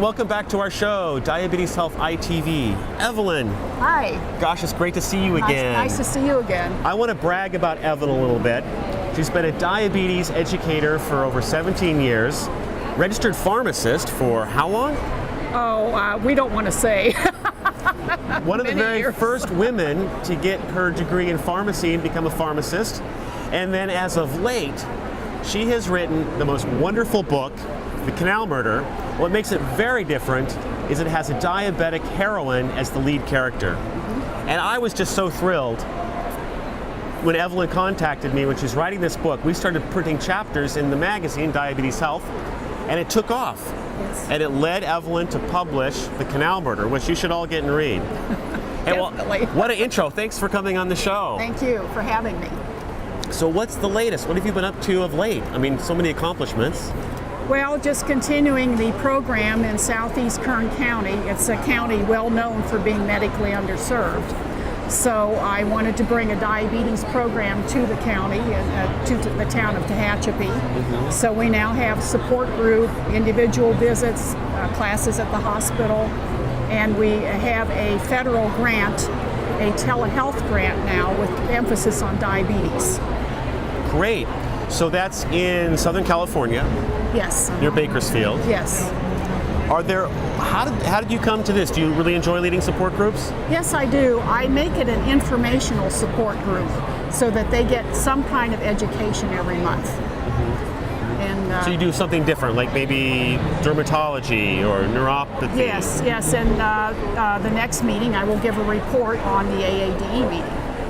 Welcome back to our show, Diabetes Health ITV. Evelyn. Hi. Gosh, it's great to see you again. Nice to see you again. I want to brag about Evelyn a little bit. She's been a diabetes educator for over 17 years, registered pharmacist for how long? We don't want to say. One of the very years. first women to get her degree in pharmacy and become a pharmacist. And then as of late, she has written the most wonderful book, The Canal Murder. What makes it very different is it has a diabetic heroine as the lead character. And I was just so thrilled when Evelyn contacted me when she's writing this book. We started printing chapters in the magazine, Diabetes Health, and it took off. Yes. And it led Evelyn to publish The Canal Murder, which you should all get and read. And Definitely. what an intro. Thanks for coming on the show. Thank you for having me. So what's the latest? What have you been up to of late? I mean, so many accomplishments. Well, just continuing the program in southeast Kern County. It's a county well known for being medically underserved. So I wanted to bring a diabetes program to the county and to the town of Tehachapi. So we now have support group, individual visits, classes at the hospital, and we have a federal grant, a telehealth grant now with emphasis on diabetes. Great. So that's in Southern California, Yes. near Bakersfield. Yes. Are there? How did you come to this? Do you really enjoy leading support groups? Yes, I do. I make it an informational support group so that they get some kind of education every month. And So you do something different, like maybe dermatology or neuropathy. yes. And the next meeting, I will give a report on the AADE meeting,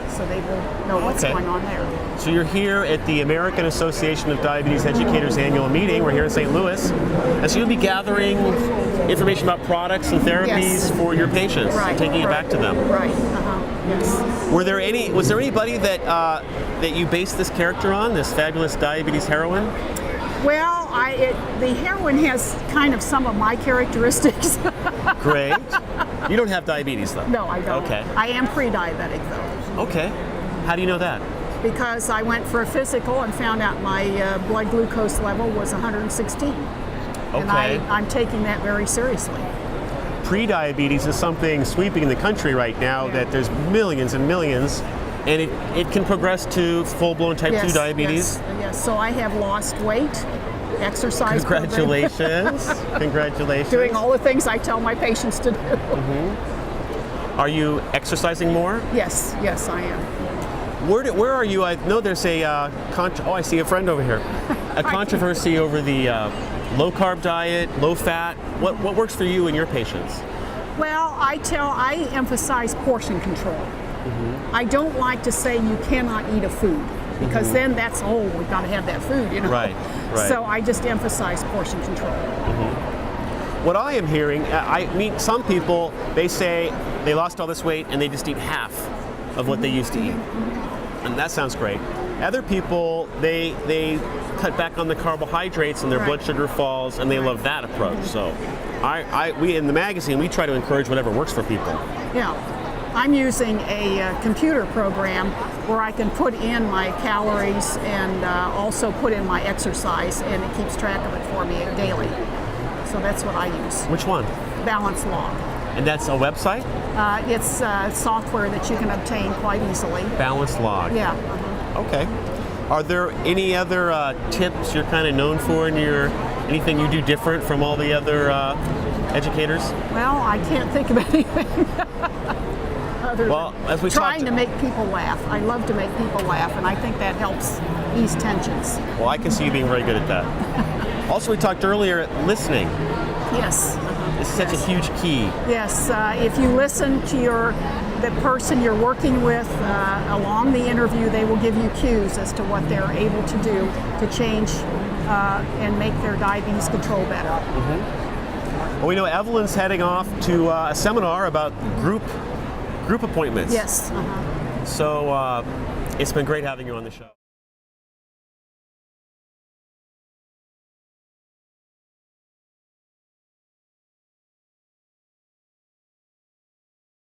so they will know what's Okay. going on there. So you're here at the American Association of Diabetes Educators annual meeting. We're here in St. Louis. And so you'll be gathering information about products and therapies Yes. for your patients, Right. taking it back to them. Right. Yes. Was there anybody that you based this character on, this fabulous diabetes heroine? Well, the heroine has kind of some of my characteristics. Great. You don't have diabetes though? No, I don't. Okay. I am pre-diabetic though, Okay. How do you know that? because I went for a physical and found out my blood glucose level was 116. And Okay. I'm taking that very seriously. Pre-diabetes is something sweeping the country right now that there's millions and millions, and it can progress to full-blown type 2 diabetes. Yes. So I have lost weight, exercise program, Congratulations. Congratulations. doing all the things I tell my patients to do. Are you exercising more? Yes, I am. Where are you? I know there's a I see a friend over here. A controversy over the low-carb diet, low-fat. What works for you and your patients? Well, I emphasize portion control. I don't like to say you cannot eat a food, because then that's, we've got to have that food, you know. Right. So I just emphasize portion control. What I am hearing, I meet some people, they say they lost all this weight and they just eat half of what they used to eat. And that sounds great. Other people, they cut back on the carbohydrates and their blood sugar falls, and they love that approach. So we in the magazine, we try to encourage whatever works for people. Yeah. I'm using a computer program where I can put in my calories and also put in my exercise, and it keeps track of it for me daily. So that's what I use. Which one? Balance Log. And that's a website? It's software that you can obtain quite easily. Balance Log. Yeah. Okay. Are there any other tips you're kind of known for in anything you do different from all the other educators? Well, I can't think of anything. Other than as we trying to make people laugh. I love to make people laugh, and I think that helps ease tensions. Well, I can see you being very good at that. Also, we talked earlier listening. Yes. This is such a huge key. Yes, if you listen to the person you're working with along the interview, they will give you cues as to what they're able to do to change and make their diabetes control better. Well, we know Evelyn's heading off to a seminar about group appointments. Yes. So it's been great having you on the show.